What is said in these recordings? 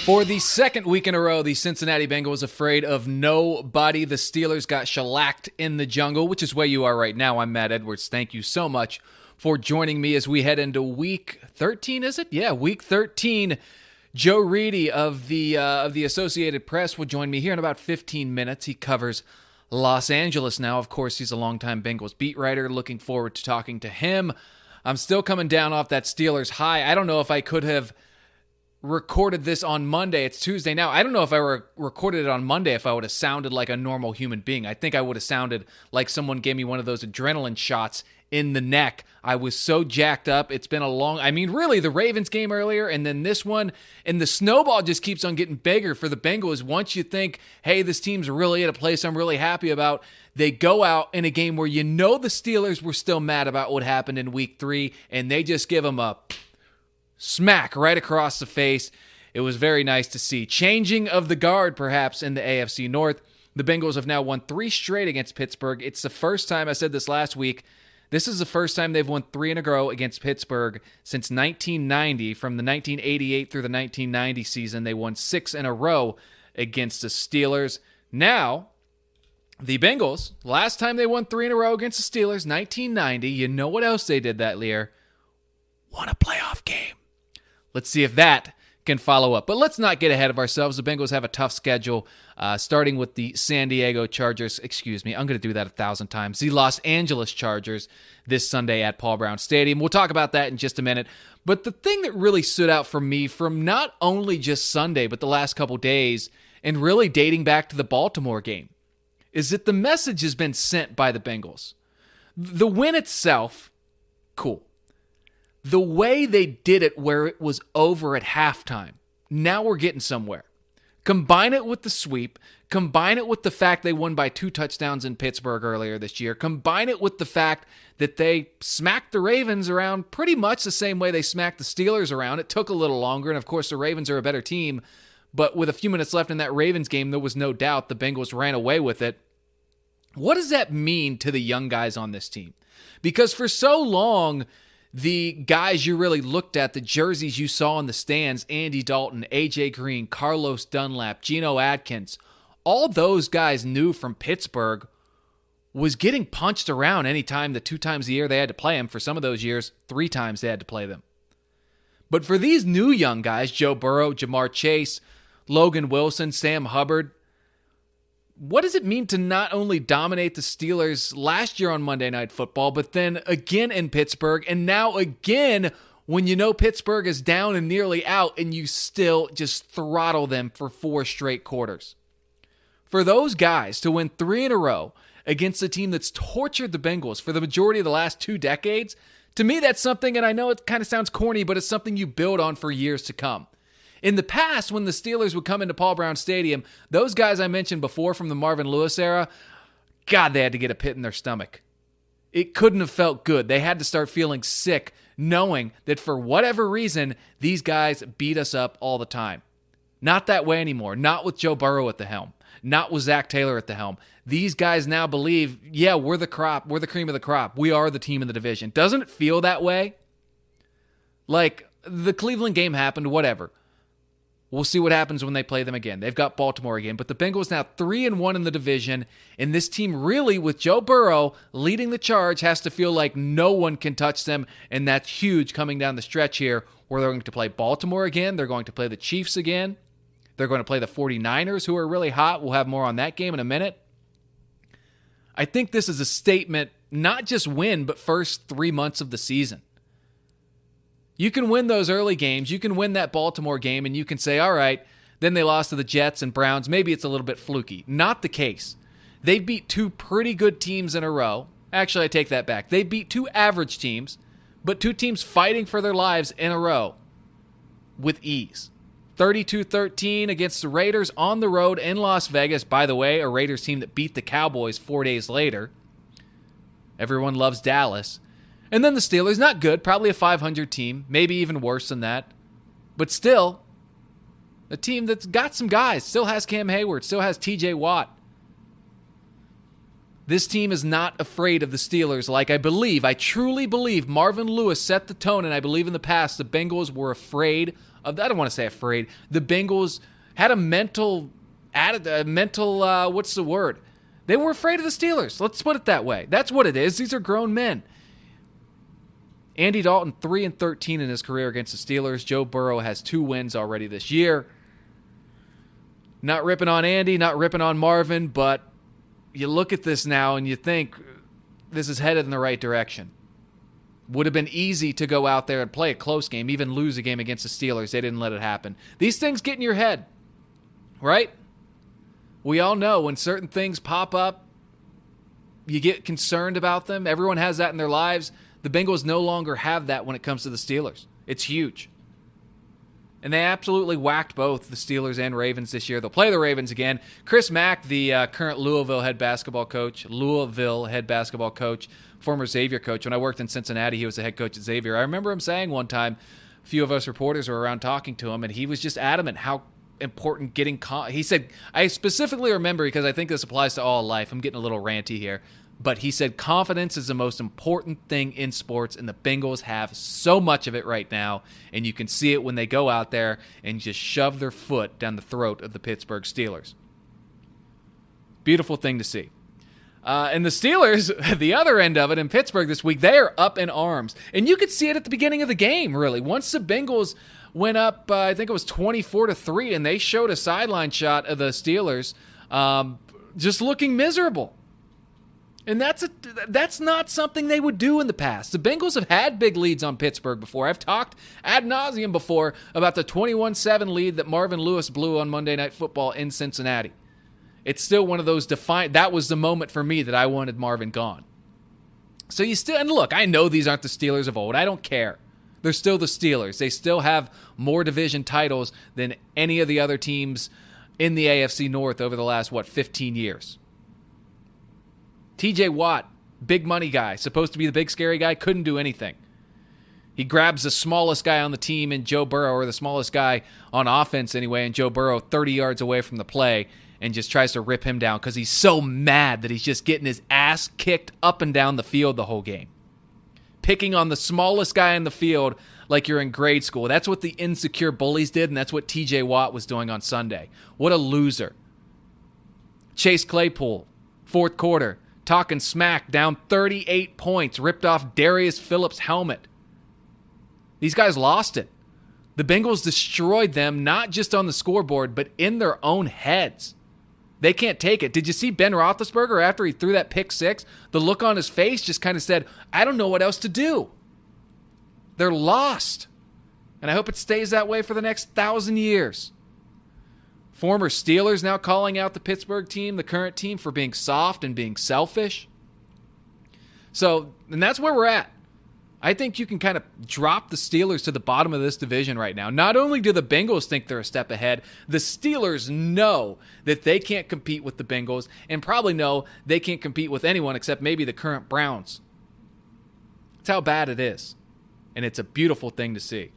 For the second week in a row, the Cincinnati Bengals afraid of nobody. The Steelers got shellacked in the jungle, which is where you are right now. I'm Matt Edwards. Thank you so much for joining me as we head into week 13, is it? Yeah, week 13. Joe Reedy of the Associated Press will join me here in about 15 minutes. He covers Los Angeles now. Of course, he's a longtime Bengals beat writer. Looking forward to talking to him. I'm still coming down off that Steelers high. I don't know if I could have recorded this on Monday. It's Tuesday now. I don't know if I recorded it on Monday if I would have sounded like a normal human being. I think I would have sounded like someone gave me one of those adrenaline shots in the neck. I was so jacked up. It's been really the Ravens game earlier and then this one, and the snowball just keeps on getting bigger for the Bengals. Once you think, hey, this team's really at a place I'm really happy about, they go out in a game where you know the Steelers were still mad about what happened in week 3, and they just give them a smack right across the face. It was very nice to see. Changing of the guard, perhaps, in the AFC North. The Bengals have now won 3 straight against Pittsburgh. It's the first time, I said this last week, this is the first time they've won 3 in a row against Pittsburgh since 1990. From the 1988 through the 1990 season, they won 6 in a row against the Steelers. Now, the Bengals, last time they won 3 in a row against the Steelers, 1990. You know what else they did that year? Won a playoff game. Let's see if that can follow up. But let's not get ahead of ourselves. The Bengals have a tough schedule, starting with the San Diego Chargers. Excuse me, I'm going to do that 1,000 times. The Los Angeles Chargers this Sunday at Paul Brown Stadium. We'll talk about that in just a minute. But the thing that really stood out for me from not only just Sunday, but the last couple days, and really dating back to the Baltimore game, is that the message has been sent by the Bengals. The win itself, cool. The way they did it where it was over at halftime, now we're getting somewhere. Combine it with the sweep, combine it with the fact they won by 2 touchdowns in Pittsburgh earlier this year, combine it with the fact that they smacked the Ravens around pretty much the same way they smacked the Steelers around. It took a little longer, and of course the Ravens are a better team, but with a few minutes left in that Ravens game, there was no doubt the Bengals ran away with it. What does that mean to the young guys on this team? Because for so long, the guys you really looked at, the jerseys you saw in the stands, Andy Dalton, A.J. Green, Carlos Dunlap, Geno Atkins, all those guys knew from Pittsburgh was getting punched around anytime, the 2 times a year they had to play them. For some of those years, 3 times they had to play them. But for these new young guys, Joe Burrow, Jamar Chase, Logan Wilson, Sam Hubbard, what does it mean to not only dominate the Steelers last year on Monday Night Football, but then again in Pittsburgh, and now again when you know Pittsburgh is down and nearly out, and you still just throttle them for 4 straight quarters? For those guys to win 3 in a row against a team that's tortured the Bengals for the majority of the last 2 decades, to me that's something, and I know it kind of sounds corny, but it's something you build on for years to come. In the past, when the Steelers would come into Paul Brown Stadium, those guys I mentioned before from the Marvin Lewis era, God, they had to get a pit in their stomach. It couldn't have felt good. They had to start feeling sick, knowing that for whatever reason, these guys beat us up all the time. Not that way anymore. Not with Joe Burrow at the helm. Not with Zach Taylor at the helm. These guys now believe, yeah, we're the crop. We're the cream of the crop. We are the team in the division. Doesn't it feel that way? Like, the Cleveland game happened, whatever. We'll see what happens when they play them again. They've got Baltimore again, but the Bengals now 3-1 in the division, and this team really, with Joe Burrow leading the charge, has to feel like no one can touch them, and that's huge coming down the stretch here, where they're going to play Baltimore again, they're going to play the Chiefs again, they're going to play the 49ers, who are really hot. We'll have more on that game in a minute. I think this is a statement, not just win, but first 3 months of the season. You can win those early games. You can win that Baltimore game, and you can say, all right, then they lost to the Jets and Browns. Maybe it's a little bit fluky. Not the case. They beat 2 pretty good teams in a row. Actually, I take that back. They beat 2 average teams, but 2 teams fighting for their lives in a row with ease. 32-13 against the Raiders on the road in Las Vegas. By the way, a Raiders team that beat the Cowboys 4 days later. Everyone loves Dallas. And then the Steelers, not good, probably a 500 team, maybe even worse than that. But still, a team that's got some guys, still has Cam Hayward, still has TJ Watt. This team is not afraid of the Steelers like I truly believe Marvin Lewis set the tone, and I believe in the past the Bengals were afraid of, I don't want to say afraid, the Bengals had a mental, what's the word? They were afraid of the Steelers. Let's put it that way. That's what it is. These are grown men. Andy Dalton, 3-13 in his career against the Steelers. Joe Burrow has 2 wins already this year. Not ripping on Andy, not ripping on Marvin, but you look at this now and you think this is headed in the right direction. Would have been easy to go out there and play a close game, even lose a game against the Steelers. They didn't let it happen. These things get in your head, right? We all know when certain things pop up, you get concerned about them. Everyone has that in their lives. The Bengals no longer have that when it comes to the Steelers. It's huge. And they absolutely whacked both the Steelers and Ravens this year. They'll play the Ravens again. Chris Mack, the current Louisville head basketball coach, former Xavier coach. When I worked in Cincinnati, he was the head coach at Xavier. I remember him saying one time, a few of us reporters were around talking to him, and he was just adamant how important getting he said, I specifically remember because I think this applies to all life. I'm getting a little ranty here. But he said confidence is the most important thing in sports, and the Bengals have so much of it right now, and you can see it when they go out there and just shove their foot down the throat of the Pittsburgh Steelers. Beautiful thing to see. And the Steelers, the other end of it in Pittsburgh this week, they are up in arms. And you could see it at the beginning of the game, really. Once the Bengals went up, I think it was 24-3, and they showed a sideline shot of the Steelers just looking miserable. And that's not something they would do in the past. The Bengals have had big leads on Pittsburgh before. I've talked ad nauseum before about the 21-7 lead that Marvin Lewis blew on Monday Night Football in Cincinnati. It's still one of those that was the moment for me that I wanted Marvin gone. So and look, I know these aren't the Steelers of old. I don't care. They're still the Steelers. They still have more division titles than any of the other teams in the AFC North over the last, 15 years. TJ Watt, big money guy, supposed to be the big scary guy, couldn't do anything. He grabs the smallest guy on the team in Joe Burrow, or the smallest guy on offense anyway, and Joe Burrow 30 yards away from the play, and just tries to rip him down because he's so mad that he's just getting his ass kicked up and down the field the whole game. Picking on the smallest guy in the field like you're in grade school. That's what the insecure bullies did, and that's what TJ Watt was doing on Sunday. What a loser. Chase Claypool, fourth quarter, talking smack, down 38 points, ripped off Darius Phillips' helmet. These guys lost it. The Bengals destroyed them, not just on the scoreboard, but in their own heads. They can't take it. Did you see Ben Roethlisberger after he threw that pick six? The look on his face just kind of said, I don't know what else to do. They're lost. And I hope it stays that way for the next 1,000 years. Former Steelers now calling out the Pittsburgh team, the current team, for being soft and being selfish. So, and that's where we're at. I think you can kind of drop the Steelers to the bottom of this division right now. Not only do the Bengals think they're a step ahead, the Steelers know that they can't compete with the Bengals and probably know they can't compete with anyone except maybe the current Browns. That's how bad it is. And it's a beautiful thing to see.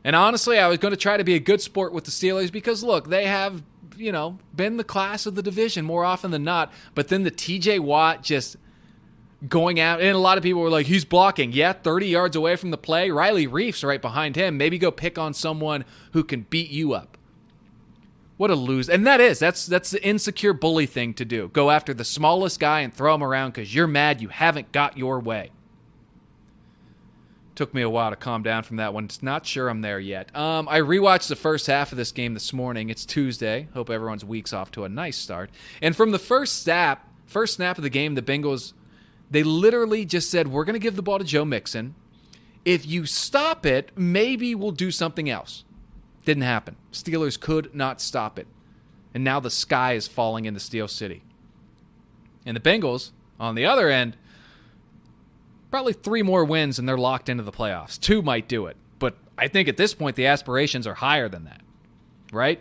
And honestly, I was going to try to be a good sport with the Steelers because, look, they have, been the class of the division more often than not. But then the TJ Watt just going out, and a lot of people were like, he's blocking. Yeah, 30 yards away from the play. Riley Reif's right behind him. Maybe go pick on someone who can beat you up. What a lose. And that's the insecure bully thing to do. Go after the smallest guy and throw him around because you're mad you haven't got your way. Took me a while to calm down from that one. Not sure I'm there yet. I rewatched the first half of this game this morning. It's Tuesday. Hope everyone's week's off to a nice start. And from the first snap of the game, the Bengals, they literally just said, we're going to give the ball to Joe Mixon. If you stop it, maybe we'll do something else. Didn't happen. Steelers could not stop it. And now the sky is falling into Steel City. And the Bengals, on the other end, probably 3 more wins and they're locked into the playoffs. 2 might do it. But I think at this point the aspirations are higher than that. Right?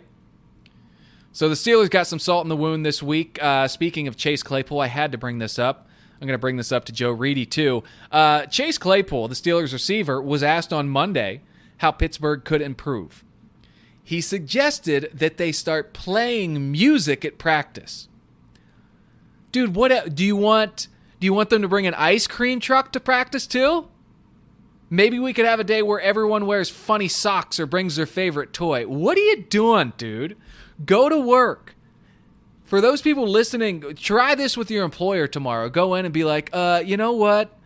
So the Steelers got some salt in the wound this week. Speaking of Chase Claypool, I had to bring this up. I'm going to bring this up to Joe Reedy too. Chase Claypool, the Steelers receiver, was asked on Monday how Pittsburgh could improve. He suggested that they start playing music at practice. Dude, what do you want? Do you want them to bring an ice cream truck to practice too? Maybe we could have a day where everyone wears funny socks or brings their favorite toy. What are you doing, dude? Go to work. For those people listening, try this with your employer tomorrow. Go in and be like, you know what?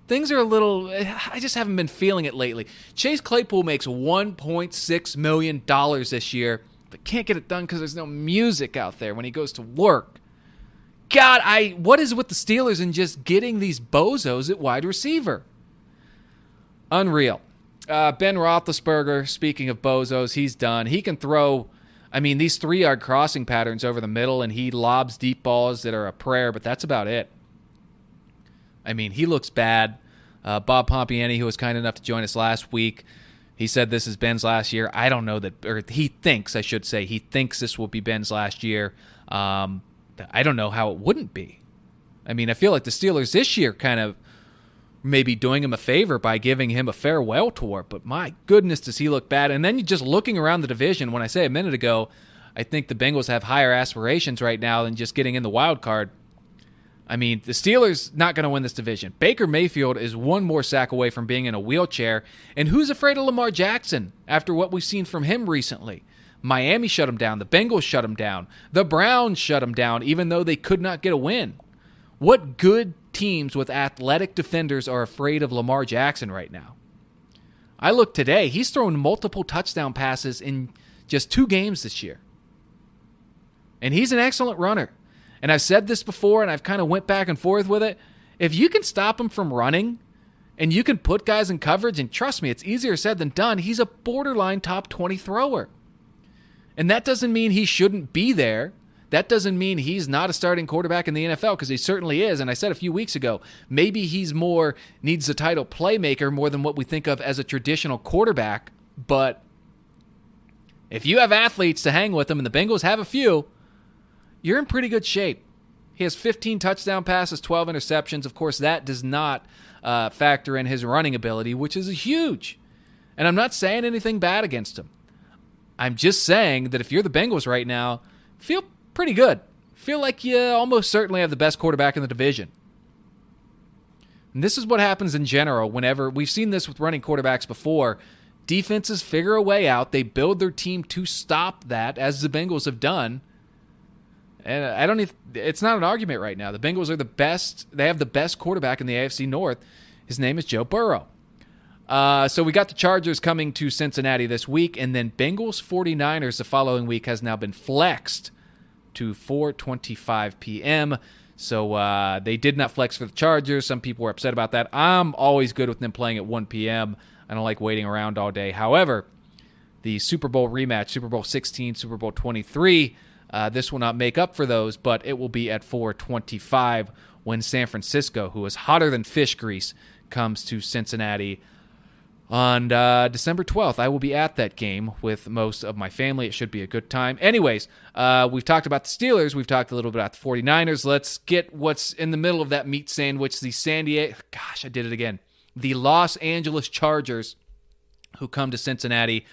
Things are I just haven't been feeling it lately. Chase Claypool makes $1.6 million this year, but can't get it done because there's no music out there when he goes to work. God, what is with the Steelers and just getting these bozos at wide receiver? Unreal. Ben Roethlisberger, speaking of bozos, he's done. He can throw, these 3-yard crossing patterns over the middle, and he lobs deep balls that are a prayer, but that's about it. He looks bad. Bob Pompiani, who was kind enough to join us last week, he said this is Ben's last year. I don't know that, or he thinks this will be Ben's last year. I don't know how it wouldn't be. I feel like the Steelers this year kind of maybe doing him a favor by giving him a farewell tour, but my goodness, does he look bad. And then you're just looking around the division. When I say a minute ago, I think the Bengals have higher aspirations right now than just getting in the wild card. The Steelers not going to win this division. Baker Mayfield is one more sack away from being in a wheelchair. And who's afraid of Lamar Jackson after what we've seen from him recently? Miami shut him down. The Bengals shut him down. The Browns shut him down, even though they could not get a win. What good teams with athletic defenders are afraid of Lamar Jackson right now? I look today, he's thrown multiple touchdown passes in just 2 games this year. And he's an excellent runner. And I've said this before, and I've kind of went back and forth with it. If you can stop him from running, and you can put guys in coverage, and trust me, it's easier said than done, he's a borderline top 20 thrower. And that doesn't mean he shouldn't be there. That doesn't mean he's not a starting quarterback in the NFL, because he certainly is. And I said a few weeks ago, maybe he's needs the title playmaker more than what we think of as a traditional quarterback. But if you have athletes to hang with him, and the Bengals have a few, you're in pretty good shape. He has 15 touchdown passes, 12 interceptions. Of course, that does not factor in his running ability, which is huge. And I'm not saying anything bad against him. I'm just saying that if you're the Bengals right now, feel pretty good. Feel like you almost certainly have the best quarterback in the division. And this is what happens in general whenever we've seen this with running quarterbacks before. Defenses figure a way out. They build their team to stop that, as the Bengals have done. And it's not an argument right now. The Bengals are the best. They have the best quarterback in the AFC North. His name is Joe Burrow. So we got the Chargers coming to Cincinnati this week, and then Bengals 49ers the following week has now been flexed to 4:25 p.m. So they did not flex for the Chargers. Some people were upset about that. I'm always good with them playing at 1 p.m. I don't like waiting around all day. However, the Super Bowl rematch, Super Bowl 16, Super Bowl 23, this will not make up for those, but it will be at 4:25 when San Francisco, who is hotter than fish grease, comes to Cincinnati on December 12th. I will be at that game with most of my family. It should be a good time. Anyways, we've talked about the Steelers. We've talked a little bit about the 49ers. Let's get what's in the middle of that meat sandwich, the Los Angeles Chargers, who come to Cincinnati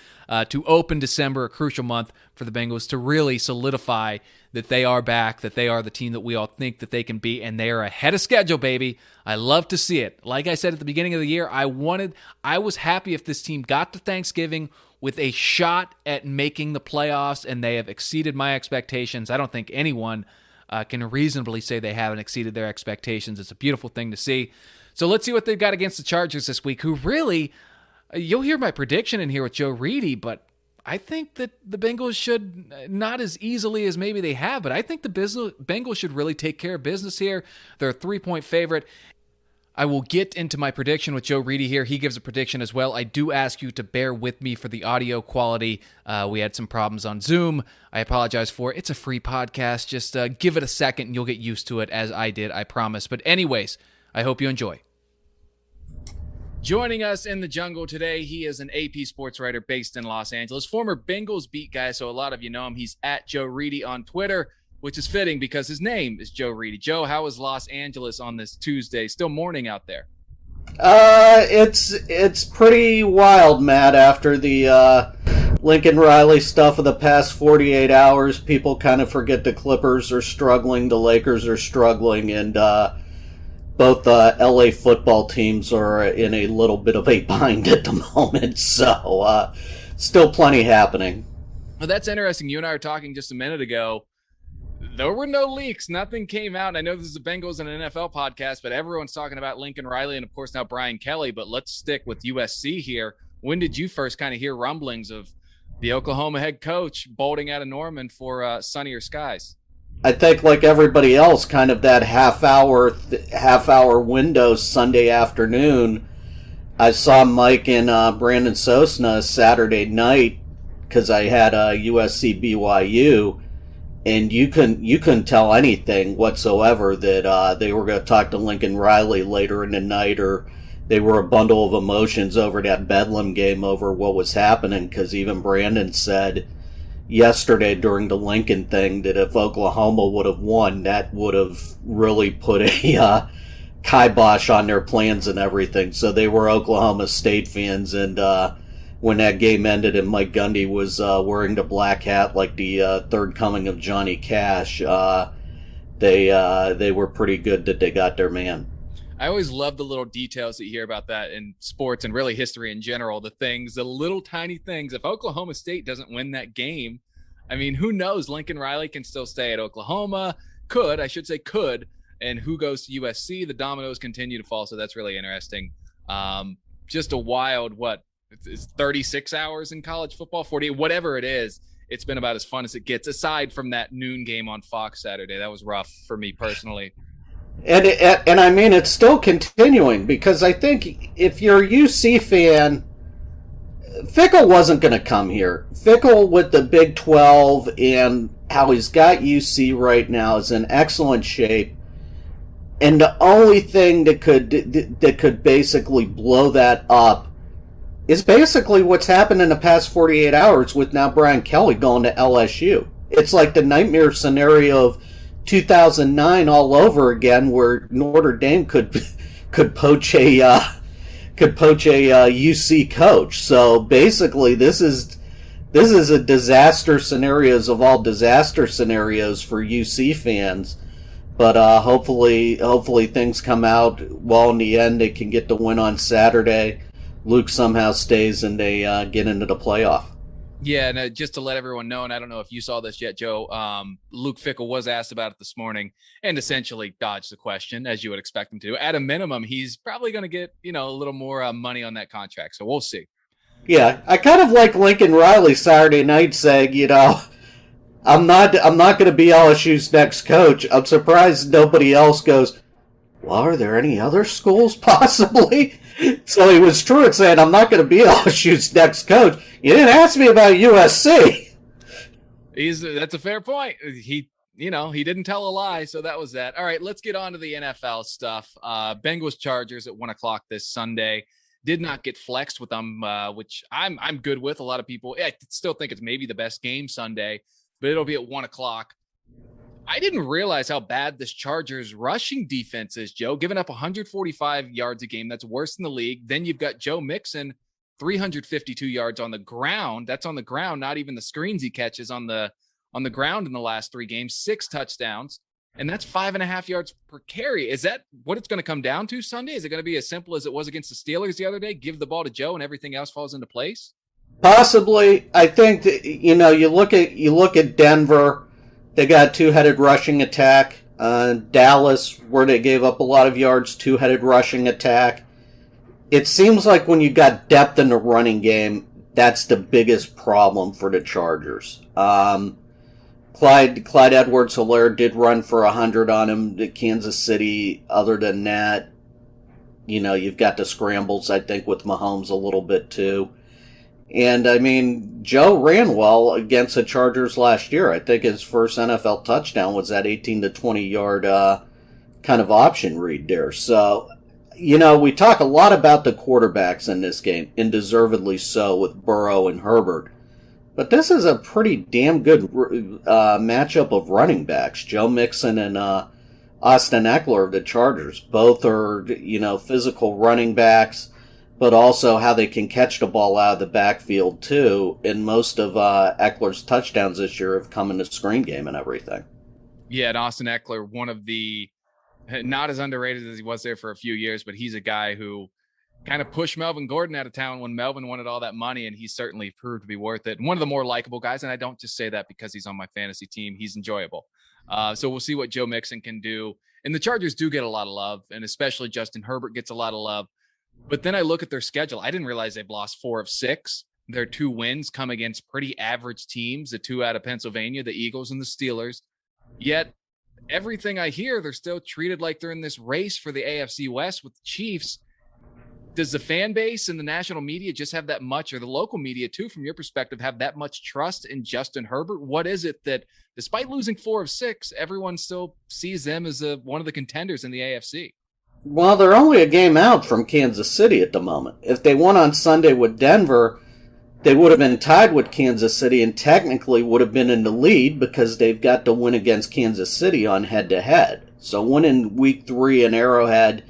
to open December, a crucial month for the Bengals, to really solidify that they are back, that they are the team that we all think that they can be, and they are ahead of schedule, baby. I love to see it. Like I said at the beginning of the year, I was happy if this team got to Thanksgiving with a shot at making the playoffs, and they have exceeded my expectations. I don't think anyone can reasonably say they haven't exceeded their expectations. It's a beautiful thing to see. So let's see what they've got against the Chargers this week, who really... You'll hear my prediction in here with Joe Reedy, but I think that the Bengals should, not as easily as maybe they have, but I think the Bengals should really take care of business here. They're a 3-point favorite. I will get into my prediction with Joe Reedy here. He gives a prediction as well. I do ask you to bear with me for the audio quality. We had some problems on Zoom. I apologize for it. It's a free podcast. Just give it a second and you'll get used to it, as I did, I promise. But anyways, I hope you enjoy. Joining us in the jungle today, he is an AP sports writer based in Los Angeles, former Bengals beat guy, so a lot of you know him. He's at Joe Reedy on Twitter, which is fitting because his name is Joe Reedy. Joe, how is Los Angeles on this Tuesday? Still morning out there. It's pretty wild, Matt, after the Lincoln Riley stuff of the past 48 hours. People kind of forget the Clippers are struggling, the Lakers are struggling, and both LA football teams are in a little bit of a bind at the moment. So still plenty happening. Well, that's interesting. You and I were talking just a minute ago. There were no leaks. Nothing came out. I know this is a Bengals and an NFL podcast, but everyone's talking about Lincoln Riley and, of course, now Brian Kelly. But let's stick with USC here. When did you first kind of hear rumblings of the Oklahoma head coach bolting out of Norman for sunnier skies? I think, like everybody else, kind of that half-hour window Sunday afternoon. I saw Mike and Brandon Sosna Saturday night because I had USC BYU. And you couldn't tell anything whatsoever that they were going to talk to Lincoln Riley later in the night, or they were a bundle of emotions over that Bedlam game over what was happening. Because even Brandon said yesterday during the Lincoln thing that if Oklahoma would have won, that would have really put a kibosh on their plans and everything. So they were Oklahoma State fans, and when that game ended and Mike Gundy was wearing the black hat like the third coming of Johnny Cash, they were pretty good that they got their man. I always love the little details that you hear about that in sports and really history in general, the little tiny things. If Oklahoma State doesn't win that game, I mean, who knows? Lincoln Riley can still stay at Oklahoma. Could, and who goes to USC? The dominoes continue to fall, so that's really interesting. Just a wild, it's 36 hours in college football, 48, whatever it is. It's been about as fun as it gets, aside from that noon game on Fox Saturday. That was rough for me personally. And I mean, it's still continuing, because I think if you're a UC fan, Fickle wasn't going to come here. Fickle, with the Big 12 and how he's got UC right now, is in excellent shape. And the only thing that could basically blow that up is basically what's happened in the past 48 hours with now Brian Kelly going to LSU. It's like the nightmare scenario of 2009 all over again, where Notre Dame could poach a UC coach. So basically, this is a disaster scenarios of all disaster scenarios for UC fans. But hopefully things come out well in the end. They can get the win on Saturday. Luke somehow stays and they get into the playoff. Yeah, and just to let everyone know, and I don't know if you saw this yet, Joe, Luke Fickell was asked about it this morning and essentially dodged the question, as you would expect him to. At a minimum, he's probably going to get, a little more money on that contract, so we'll see. Yeah, I kind of like Lincoln Riley Saturday night saying, I'm not going to be LSU's next coach. I'm surprised nobody else goes, well, are there any other schools possibly? So he was true at saying, I'm not going to be LSU's next coach. You didn't ask me about USC. That's a fair point. He didn't tell a lie, so that was that. All right, let's get on to the NFL stuff. Bengals Chargers at 1:00 this Sunday. Did not get flexed with them, which I'm good with. A lot of people, I still think it's maybe the best game Sunday, but it'll be at 1:00. I didn't realize how bad this Chargers rushing defense is, Joe. Giving up 145 yards a game, that's worse than the league. Then you've got Joe Mixon, 352 yards on the ground. That's on the ground, not even the screens he catches on the ground in the last 3 games. 6 touchdowns, and that's 5.5 yards per carry. Is that what it's going to come down to Sunday? Is it going to be as simple as it was against the Steelers the other day? Give the ball to Joe and everything else falls into place? Possibly. I think that, you look at Denver. They got a 2-headed rushing attack. Dallas, where they gave up a lot of yards, 2-headed rushing attack. It seems like when you got depth in the running game, that's the biggest problem for the Chargers. Clyde Edwards-Helaire did run for 100 on him at Kansas City. Other than that, you've got the scrambles, I think, with Mahomes a little bit too. And, I mean, Joe ran well against the Chargers last year. I think his first NFL touchdown was that 18 to 20-yard kind of option read there. So, we talk a lot about the quarterbacks in this game, and deservedly so, with Burrow and Herbert. But this is a pretty damn good matchup of running backs. Joe Mixon and Austin Eckler of the Chargers. Both are, physical running backs. but also how they can catch the ball out of the backfield too. And most of Eckler's touchdowns this year have come in the screen game and everything. Yeah, and Austin Eckler, one of the not as underrated as he was there for a few years, but he's a guy who kind of pushed Melvin Gordon out of town when Melvin wanted all that money, and he certainly proved to be worth it. And one of the more likable guys, and I don't just say that because he's on my fantasy team. He's enjoyable. So we'll see what Joe Mixon can do. And the Chargers do get a lot of love, and especially Justin Herbert gets a lot of love. But then I look at their schedule. I didn't realize they've lost 4 of 6. Their 2 wins come against pretty average teams, the 2 out of Pennsylvania, the Eagles and the Steelers. Yet everything I hear, they're still treated like they're in this race for the AFC West with the Chiefs. Does the fan base and the national media just have that much, or the local media too, from your perspective, have that much trust in Justin Herbert? What is it that, despite losing 4 of 6, everyone still sees them as one of the contenders in the AFC? Well, they're only a game out from Kansas City at the moment. If they won on Sunday with Denver, they would have been tied with Kansas City and technically would have been in the lead because they've got to win against Kansas City on head-to-head. So winning Week 3 in Arrowhead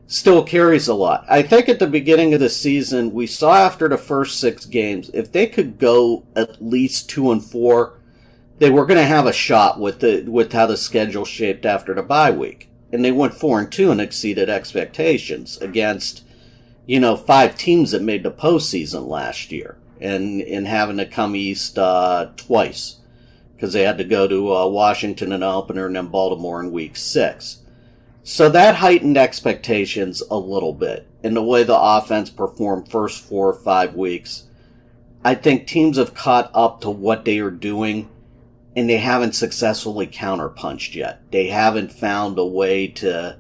still carries a lot. I think at the beginning of the season, we saw after the first 6 games, if they could go at least 2-4, they were going to have a shot with how the schedule shaped after the bye week. And they went 4-2 and exceeded expectations against, 5 teams that made the postseason last year, and having to come east twice because they had to go to Washington in an opener and then Baltimore in Week 6. So that heightened expectations a little bit in the way the offense performed first 4 or 5 weeks. I think teams have caught up to what they are doing, and they haven't successfully counterpunched yet. They haven't found a way to,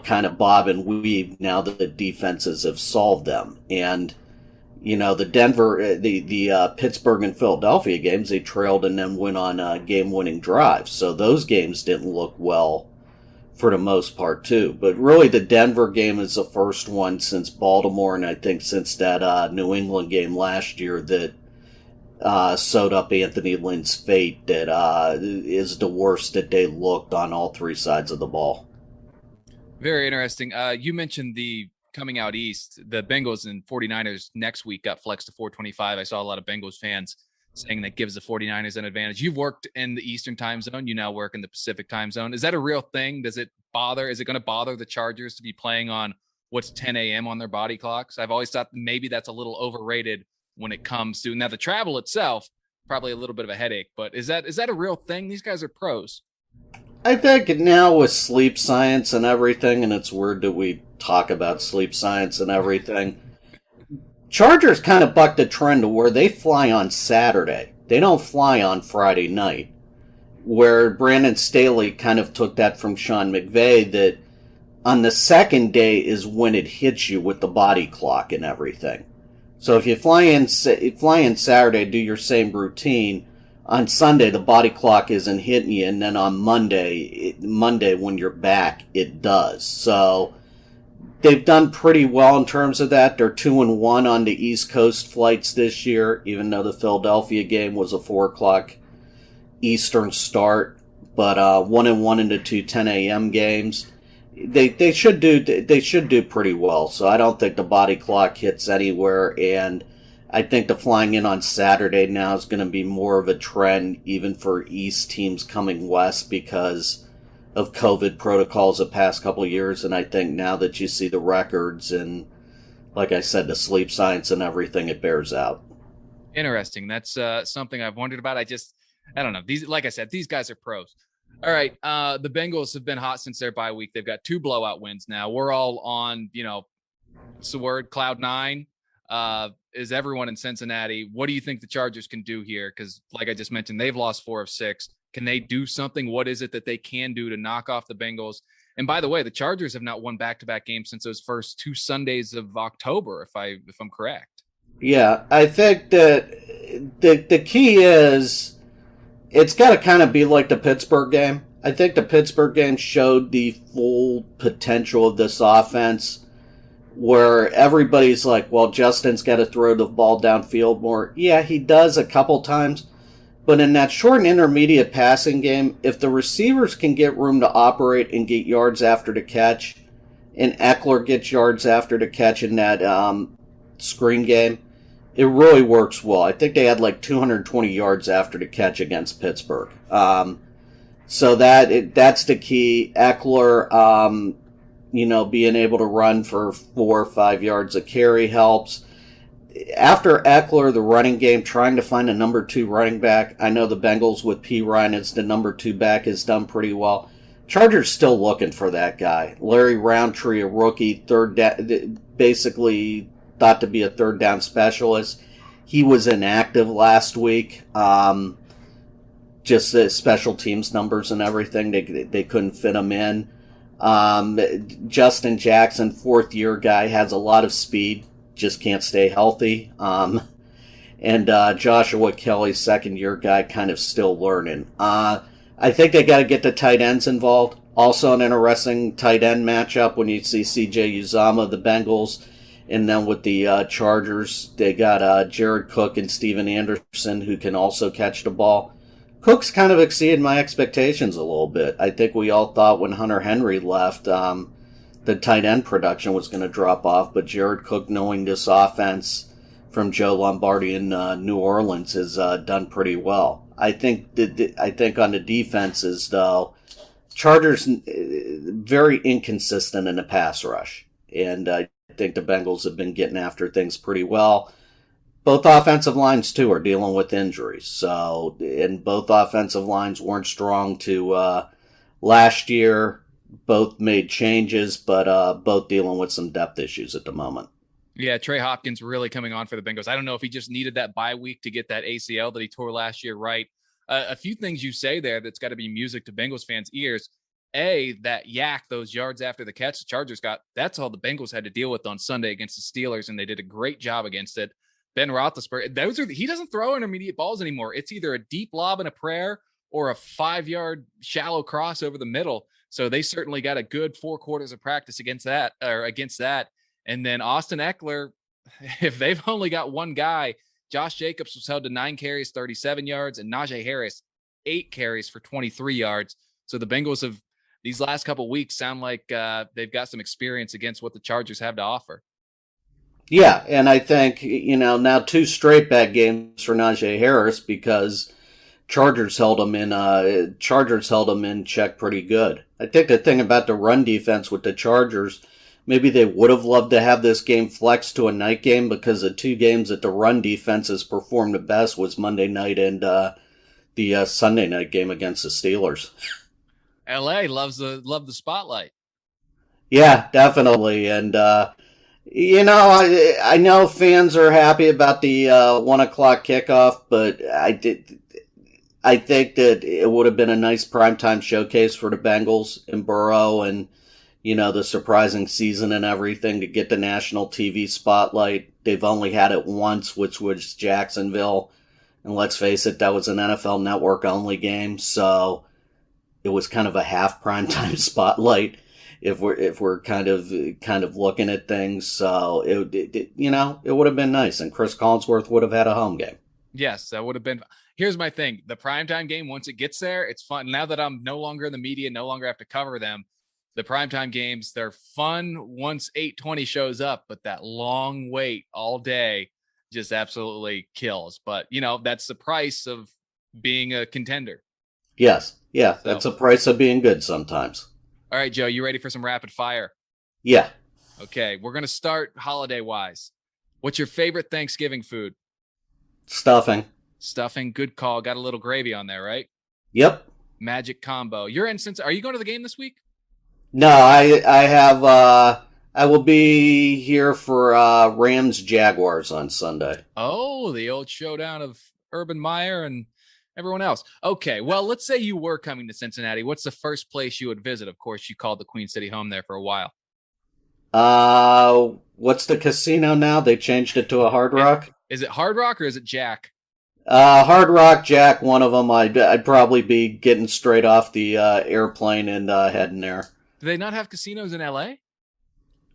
kind of bob and weave now that the defenses have solved them. And, the Denver, the Pittsburgh and Philadelphia games, they trailed and then went on game-winning drives. So those games didn't look well for the most part, too. But really, the Denver game is the first one since Baltimore, and I think since that New England game last year that sewed up Anthony Lynn's fate, that is the worst that they looked on all 3 sides of the ball. Very interesting. You mentioned the coming out east, the Bengals and 49ers next week got flexed to 425. I saw a lot of Bengals fans saying that gives the 49ers an advantage. You've worked in the Eastern time zone. You now work in the Pacific time zone. Is that a real thing? Is it going to bother the Chargers to be playing on what's 10 a.m. on their body clocks? I've always thought maybe that's a little overrated when it comes to, now the travel itself, probably a little bit of a headache, but is that a real thing? These guys are pros. I think now with sleep science and everything, and it's weird that we talk about sleep science and everything, Chargers kind of bucked the trend to where they fly on Saturday. They don't fly on Friday night, where Brandon Staley kind of took that from Sean McVay, that on the second day is when it hits you with the body clock and everything. So if you fly in Saturday, do your same routine, on Sunday the body clock isn't hitting you, and then on Monday when you're back, it does. So they've done pretty well in terms of that. They're 2-1 on the East Coast flights this year, even though the Philadelphia game was a 4 o'clock Eastern start, but 1-1 in the 2 10 a.m. games. They should do pretty well. So I don't think the body clock hits anywhere, and I think the flying in on Saturday now is going to be more of a trend even for East teams coming West because of COVID protocols the past couple of years. And I think now that you see the records and, like I said, the sleep science and everything, it bears out. Interesting. That's something I've wondered about. I don't know. Like I said, these guys are pros. All right. The Bengals have been hot since their bye week. They've got 2 blowout wins now. We're all on, what's the word? Cloud 9. Is everyone in Cincinnati. What do you think the Chargers can do here? Because like I just mentioned, they've lost 4 of 6. Can they do something? What is it that they can do to knock off the Bengals? And by the way, the Chargers have not won back-to-back games since those first 2 Sundays of October, if I'm correct. Yeah, I think that the key is it's got to kind of be like the Pittsburgh game. I think the Pittsburgh game showed the full potential of this offense, where everybody's like, well, Justin's got to throw the ball downfield more. Yeah, he does a couple times. But in that short and intermediate passing game, if the receivers can get room to operate and get yards after the catch, and Eckler gets yards after the catch in that screen game, it really works well. I think they had like 220 yards after the catch against Pittsburgh. So that's the key. Eckler, being able to run for 4 or 5 yards a carry helps. After Eckler, the running game, trying to find a number 2 running back. I know the Bengals with P. Ryan as the number 2 back has done pretty well. Chargers still looking for that guy. Larry Roundtree, a rookie, basically thought to be a third down specialist. He was inactive last week. Just the special teams numbers and everything, they couldn't fit him in. Justin Jackson, 4th-year guy, has a lot of speed, just can't stay healthy. And Joshua Kelly, 2nd-year guy, kind of still learning. I think they got to get the tight ends involved. Also an interesting tight end matchup when you see C.J. Uzomah, the Bengals, and then with the Chargers, they got Jared Cook and Steven Anderson, who can also catch the ball. Cook's kind of exceeded my expectations a little bit. I think we all thought when Hunter Henry left, the tight end production was going to drop off, but Jared Cook, knowing this offense from Joe Lombardi in New Orleans, has done pretty well. I think on the defenses, though, Chargers very inconsistent in the pass rush, and I think the Bengals have been getting after things pretty well. Both offensive lines, too, are dealing with injuries. And both offensive lines weren't strong to last year. Both made changes, but both dealing with some depth issues at the moment. Yeah, Trey Hopkins really coming on for the Bengals. I don't know if he just needed that bye week to get that ACL that he tore last year right. A few things you say there that's got to be music to Bengals fans' ears. That yak, those yards after the catch the Chargers got, that's all the Bengals had to deal with on Sunday against the Steelers, and they did a great job against it. Ben Roethlisberger, he doesn't throw intermediate balls anymore. It's either a deep lob and a prayer or a 5-yard shallow cross over the middle. So they certainly got a good 4 quarters of practice against that. And then Austin Eckler, if they've only got one guy, Josh Jacobs was held to 9 carries, 37 yards, and Najee Harris, 8 carries for 23 yards. So the Bengals have, these last couple of weeks, sound like they've got some experience against what the Chargers have to offer. Yeah, and I think, now 2 straight bad games for Najee Harris because Chargers held him in check pretty good. I think the thing about the run defense with the Chargers, maybe they would have loved to have this game flexed to a night game because the 2 games that the run defense has performed the best was Monday night and the Sunday night game against the Steelers. LA loves the spotlight. Yeah, definitely. And, I know fans are happy about the 1:00 kickoff, but I think that it would have been a nice primetime showcase for the Bengals and Burrow and, the surprising season and everything to get the national TV spotlight. They've only had it once, which was Jacksonville. And let's face it, that was an NFL Network only game. So it was kind of a half primetime spotlight if we're kind of looking at things. So it would have been nice. And Chris Collinsworth would have had a home game. Yes, that would have been. Here's my thing. The primetime game, once it gets there, it's fun. Now that I'm no longer in the media, no longer have to cover them, the primetime games, they're fun once 8:20 shows up, but that long wait all day just absolutely kills. But, that's the price of being a contender. Yes. Yeah, that's a price of being good sometimes. All right, Joe, you ready for some rapid fire? Yeah. Okay, we're going to start holiday-wise. What's your favorite Thanksgiving food? Stuffing, good call. Got a little gravy on there, right? Yep. Magic combo. You're in since. Are you going to the game this week? No, I have. I will be here for Rams Jaguars on Sunday. Oh, the old showdown of Urban Meyer and everyone else. Okay, well, let's say you were coming to Cincinnati. What's the first place you would visit? Of course, you called the Queen City home there for a while. What's the casino now? They changed it to a Hard Rock. Is it Hard Rock or is it Jack? Hard Rock, Jack, one of them. I'd probably be getting straight off the airplane and heading there. Do they not have casinos in LA?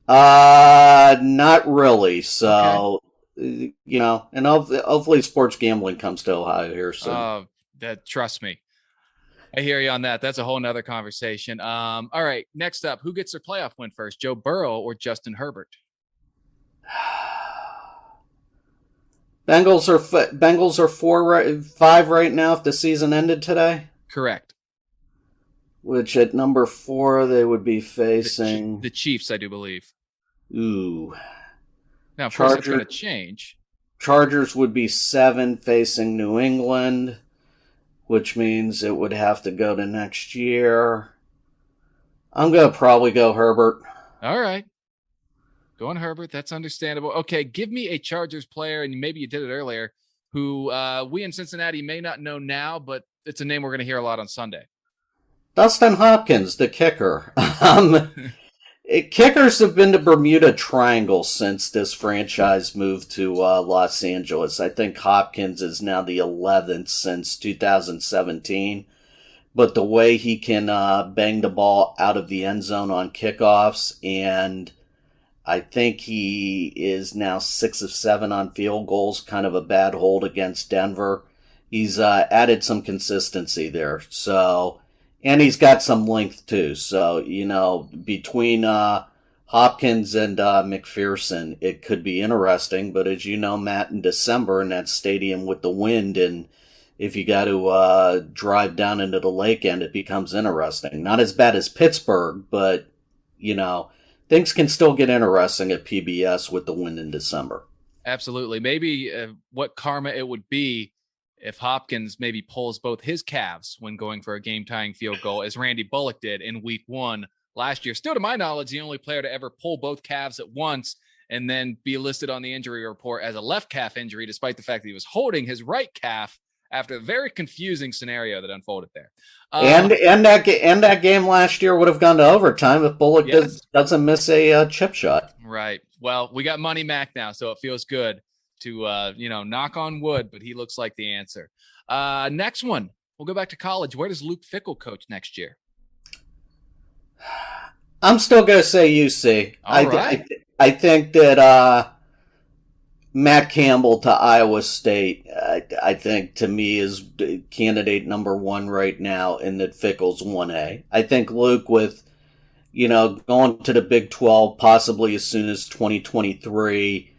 Not really. So, okay. And hopefully sports gambling comes to Ohio here soon. Trust me. I hear you on that. That's a whole nother conversation. All right, next up, who gets their playoff win first, Joe Burrow or Justin Herbert? Bengals are 5 right now if the season ended today. Correct. Which at number 4 they would be facing the Chiefs, I do believe. Ooh. Now, of course, it's going to change. Chargers would be 7 facing New England, which means it would have to go to next year. I'm going to probably go Herbert. All right. Going Herbert, that's understandable. Okay, give me a Chargers player, and maybe you did it earlier, who we in Cincinnati may not know now, but it's a name we're going to hear a lot on Sunday. Dustin Hopkins, the kicker. Kickers have been to Bermuda Triangle since this franchise moved to Los Angeles. I think Hopkins is now the 11th since 2017. But the way he can bang the ball out of the end zone on kickoffs, and I think he is now 6 of 7 on field goals, kind of a bad hold against Denver. He's added some consistency there. So, and he's got some length too. So, between Hopkins and McPherson, it could be interesting. But as you know, Matt, in December in that stadium with the wind, and if you got to drive down into the lake end, it becomes interesting. Not as bad as Pittsburgh, but, things can still get interesting at PBS with the wind in December. Absolutely. Maybe what karma it would be if Hopkins maybe pulls both his calves when going for a game-tying field goal, as Randy Bullock did in week 1 last year. Still, to my knowledge, the only player to ever pull both calves at once and then be listed on the injury report as a left calf injury, despite the fact that he was holding his right calf after a very confusing scenario that unfolded there. And that game last year would have gone to overtime if Bullock doesn't miss a chip shot. Right. Well, we got Money Mac now, so it feels good to knock on wood, but he looks like the answer. Next one, we'll go back to college. Where does Luke Fickell coach next year? I'm still going to say UC. I think that Matt Campbell to Iowa State, I think, to me, is candidate number 1 right now, and that Fickell's 1A. I think Luke, with, going to the Big 12 possibly as soon as 2023,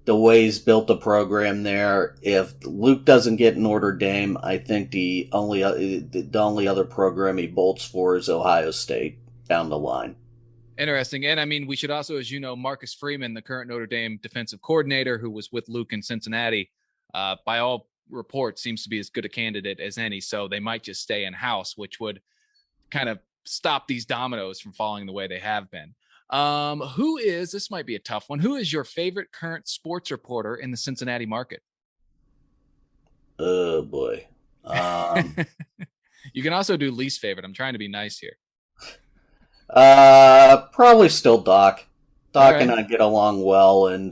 the way he's built the program there, if Luke doesn't get Notre Dame, I think the only other program he bolts for is Ohio State down the line. Interesting. And I mean, we should also, as you know, Marcus Freeman, the current Notre Dame defensive coordinator who was with Luke in Cincinnati, by all reports, seems to be as good a candidate as any. So they might just stay in house, which would kind of stop these dominoes from falling the way they have been. This might be a tough one. Who is your favorite current sports reporter in the Cincinnati market? Oh, boy. You can also do least favorite. I'm trying to be nice here. Probably still Doc. Doc and I get along well, and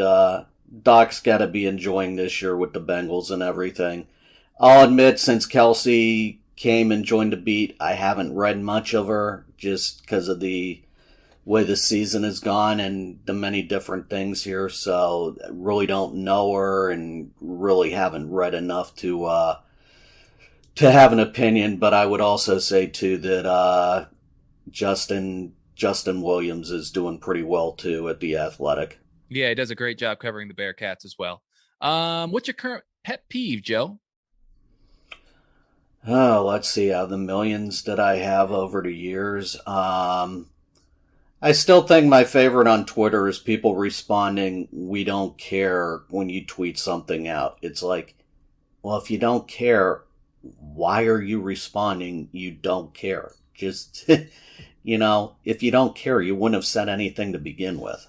Doc's got to be enjoying this year with the Bengals and everything. I'll admit, since Kelsey came and joined the beat, I haven't read much of her just because of the way the season has gone and the many different things here. So I really don't know her and really haven't read enough to have an opinion. But I would also say too that Justin Williams is doing pretty well too at The Athletic. Yeah, he does a great job covering the Bearcats as well. What's your current pet peeve, Joe? Oh, let's see. The millions that I have over the years. I still think my favorite on Twitter is people responding, "We don't care," when you tweet something out. It's like, well, if you don't care, why are you responding? You don't care. Just, if you don't care, you wouldn't have said anything to begin with.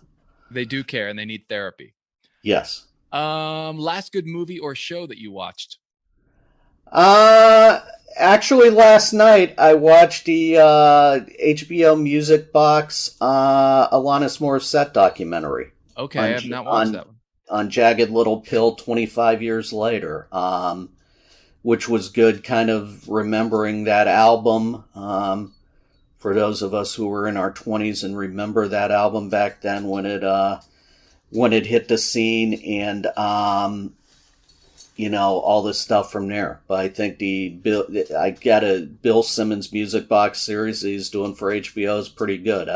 They do care, and they need therapy. Yes. Last good movie or show that you watched? Actually, last night I watched the HBO Music Box Alanis Morissette documentary. Okay, I have not watched that one. On Jagged Little Pill 25 years later, which was good, kind of remembering that album. For those of us who were in our 20s and remember that album back then when it hit the scene, and all this stuff from there. But I think I got a Bill Simmons Music Box series that he's doing for HBO is pretty good.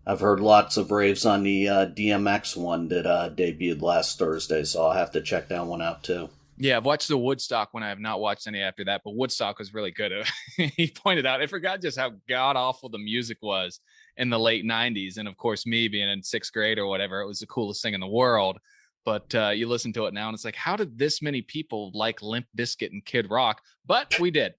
I've heard lots of raves on the DMX one that debuted last Thursday, so I'll have to check that one out too. Yeah, I've watched the Woodstock one. I have not watched any after that, but Woodstock was really good. He pointed out, I forgot just how god-awful the music was in the late 90s. And, of course, me being in 6th grade or whatever, it was the coolest thing in the world. But you listen to it now, and it's like, how did this many people like Limp Bizkit and Kid Rock? But we did.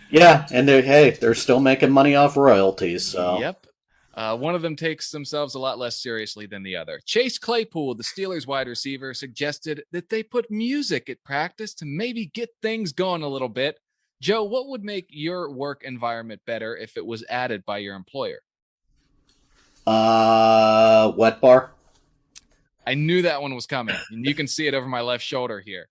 Yeah, and they're still making money off royalties. So. Yep. One of them takes themselves a lot less seriously than the other. Chase Claypool, the Steelers wide receiver, suggested that they put music at practice to maybe get things going a little bit. Joe, what would make your work environment better if it was added by your employer? Wet bar. I knew that one was coming, and you can see it over my left shoulder here.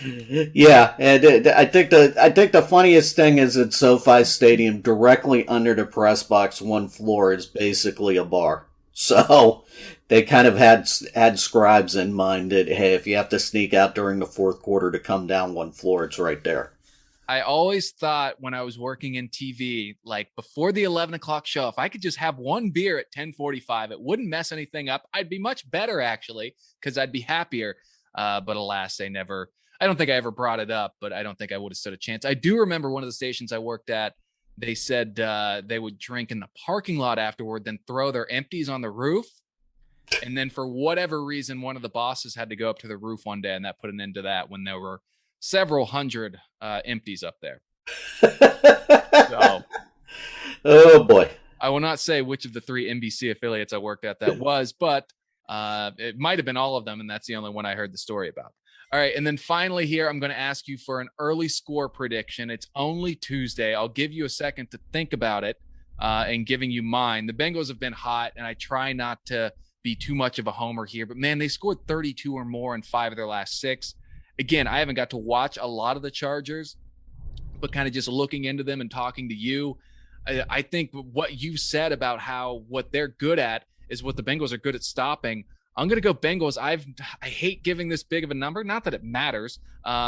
Yeah, and I think the funniest thing is at SoFi Stadium, directly under the press box, one floor is basically a bar. So they kind of had scribes in mind that, hey, if you have to sneak out during the fourth quarter to come down one floor, it's right there. I always thought when I was working in TV, like before the 11 o'clock show, if I could just have one beer at 10:45, it wouldn't mess anything up. I'd be much better, actually, because I'd be happier. But alas, I don't think I ever brought it up, but I don't think I would have stood a chance. I do remember one of the stations I worked at, they said they would drink in the parking lot afterward, then throw their empties on the roof. And then for whatever reason, one of the bosses had to go up to the roof one day, and that put an end to that when there were several hundred empties up there. So, oh, boy. I will not say which of the 3 NBC affiliates I worked at that was, but it might have been all of them, and that's the only one I heard the story about. All right, and then finally here, I'm going to ask you for an early score prediction. It's only Tuesday. I'll give you a second to think about it and giving you mine. The Bengals have been hot, and I try not to be too much of a homer here, but, man, they scored 32 or more in 5 of their last 6. Again, I haven't got to watch a lot of the Chargers, but kind of just looking into them and talking to you, I think what you said about what they're good at is what the Bengals are good at stopping. I'm going to go Bengals. I hate giving this big of a number. Not that it matters.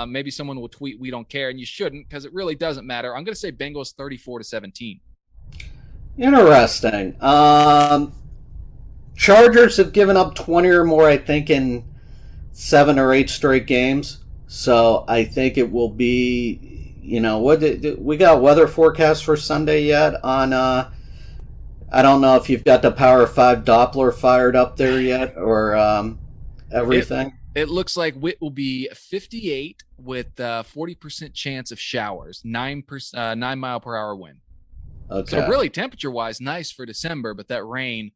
Maybe someone will tweet, "We don't care," and you shouldn't, because it really doesn't matter. I'm going to say Bengals 34-17. Interesting. Chargers have given up 20 or more, I think, in 7 or 8 straight games. So I think it will be, we got weather forecast for Sunday yet on, I don't know if you've got the Power 5 Doppler fired up there yet or everything. It looks like it will be 58 with 40% chance of showers, 9 mile per hour wind. Okay. So really temperature-wise, nice for December, but that rain,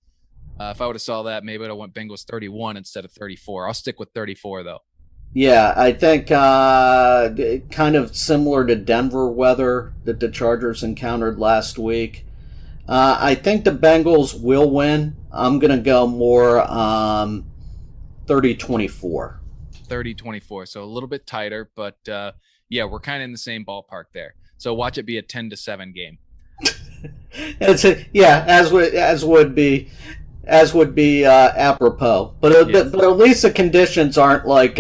if I would have saw that, maybe I would have went Bengals 31 instead of 34. I'll stick with 34, though. Yeah, I think kind of similar to Denver weather that the Chargers encountered last week. I think the Bengals will win. I'm going to go more 30-24. 30-24, so a little bit tighter, but yeah, we're kind of in the same ballpark there. So watch it be a 10-7 game. As would be apropos. But Yes. but at least the conditions aren't like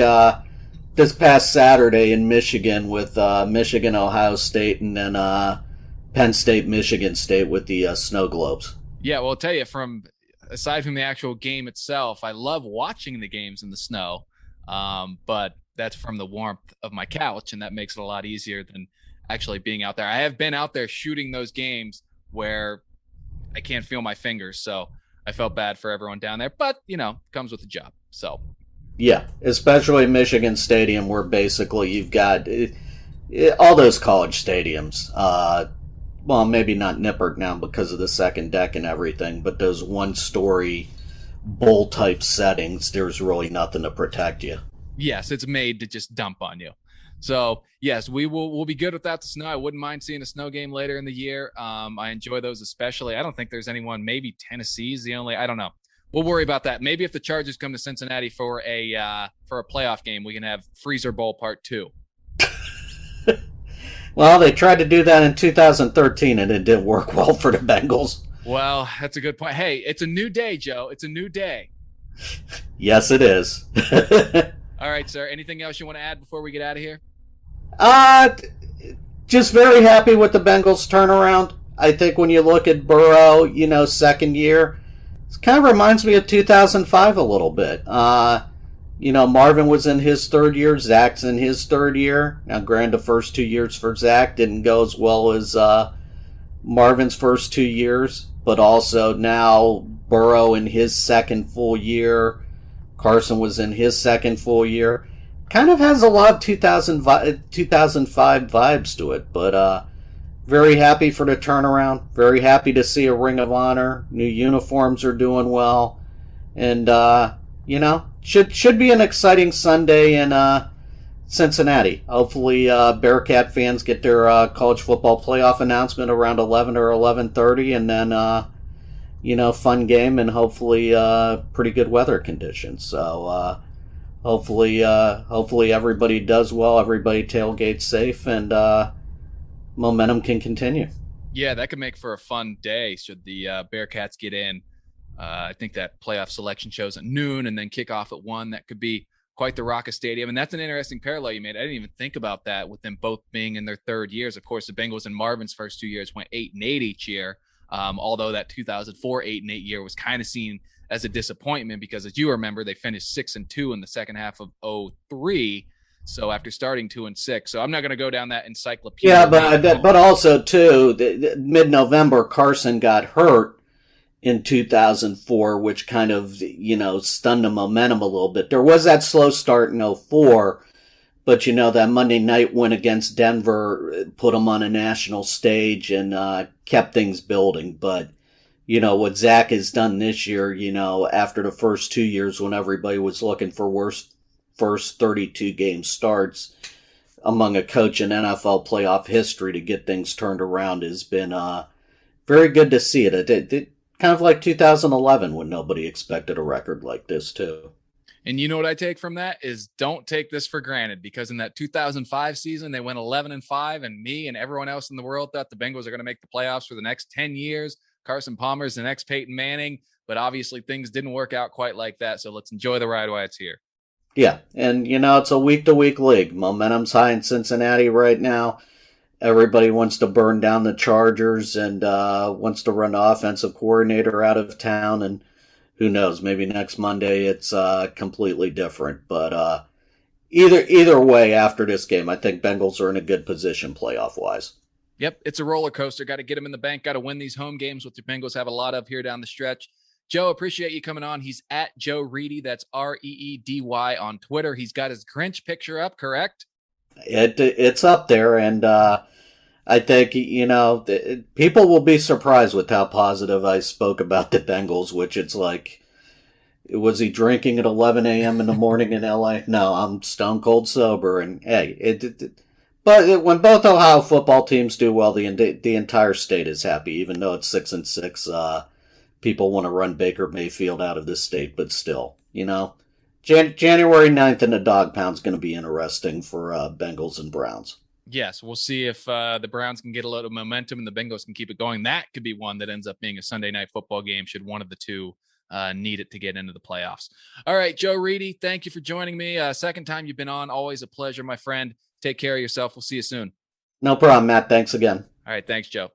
this past Saturday in Michigan with Michigan, Ohio State, and then Penn State, Michigan State with the snow globes. Yeah, well, I'll tell you, aside from the actual game itself, I love watching the games in the snow, but that's from the warmth of my couch, and that makes it a lot easier than actually being out there. I have been out there shooting those games where I can't feel my fingers, so I felt bad for everyone down there, but, comes with the job, so. Yeah, especially Michigan Stadium, where basically you've got all those college stadiums. Well, maybe not Nippert now because of the second deck and everything, but those one-story bowl-type settings, there's really nothing to protect you. Yes, it's made to just dump on you. So, yes, we'll be good without the snow. I wouldn't mind seeing a snow game later in the year. I enjoy those especially. I don't think there's anyone, maybe Tennessee's the only, I don't know. We'll worry about that. Maybe if the Chargers come to Cincinnati for a playoff game, we can have Freezer Bowl Part 2. Well, they tried to do that in 2013, and it didn't work well for the Bengals. Well, that's a good point. Hey, it's a new day, Joe. It's a new day. Yes, it is. All right, sir. Anything else you want to add before we get out of here? Uh, just very happy with the Bengals turnaround. I think when you look at Burrow, second year, it kind of reminds me of 2005 a little bit. Marvin was in his third year. Zach's in his third year. Now, granted, the first 2 years for Zach didn't go as well as Marvin's first 2 years, but also now Burrow in his second full year. Carson was in his second full year. Kind of has a lot of 2005 vibes to it, but very happy for the turnaround. Very happy to see a Ring of Honor. New uniforms are doing well. And, should be an exciting Sunday in Cincinnati. Hopefully, Bearcat fans get their college football playoff announcement around 11 or 11:30, and then fun game and hopefully pretty good weather conditions. So hopefully everybody does well, everybody tailgates safe, and momentum can continue. Yeah, that could make for a fun day should the Bearcats get in. I think that playoff selection shows at noon and then kick off at 1. That could be quite the raucous stadium. And that's an interesting parallel you made. I didn't even think about that with them both being in their third years. Of course, the Bengals and Marvin's first 2 years went 8-8 each year. Although that 2004 8-8 year was kind of seen as a disappointment because, as you remember, they finished 6-2 in the second half of 2003. So after starting 2-6, so I'm not going to go down that encyclopedia. Yeah, but also too, mid-November Carson got hurt in 2004, which kind of stunned the momentum a little bit. There was that slow start in 2004. But, that Monday night win against Denver put them on a national stage and kept things building. But, what Zach has done this year, after the first 2 years when everybody was looking for first 32-game starts among a coach in NFL playoff history to get things turned around has been very good to see it. It kind of like 2011 when nobody expected a record like this, too. And you know what I take from that is don't take this for granted, because in that 2005 season, they went 11-5, and me and everyone else in the world thought the Bengals are going to make the playoffs for the next 10 years. Carson Palmer's the next Peyton Manning, but obviously things didn't work out quite like that. So let's enjoy the ride while it's here. Yeah. And, it's a week-to-week league. Momentum's high in Cincinnati right now. Everybody wants to burn down the Chargers and wants to run the offensive coordinator out of town, and who knows? Maybe next Monday it's completely different. But either way, after this game, I think Bengals are in a good position playoff-wise. Yep, it's a roller coaster. Got to get them in the bank. Got to win these home games, which the Bengals have a lot of here down the stretch. Joe, appreciate you coming on. He's at Joe Reedy. That's Reedy on Twitter. He's got his Grinch picture up, correct? It's up there, and I think, people will be surprised with how positive I spoke about the Bengals, which it's like, was he drinking at 11 a.m. in the morning in L.A.? No, I'm stone cold sober. And hey, but when both Ohio football teams do well, the entire state is happy, even though it's 6-6. People want to run Baker Mayfield out of this state, but still, January 9th in the dog pound's going to be interesting for Bengals and Browns. Yes, we'll see if the Browns can get a little momentum and the Bengals can keep it going. That could be one that ends up being a Sunday night football game should one of the two need it to get into the playoffs. All right, Joe Reedy, thank you for joining me. Second time you've been on. Always a pleasure, my friend. Take care of yourself. We'll see you soon. No problem, Matt. Thanks again. All right, thanks, Joe.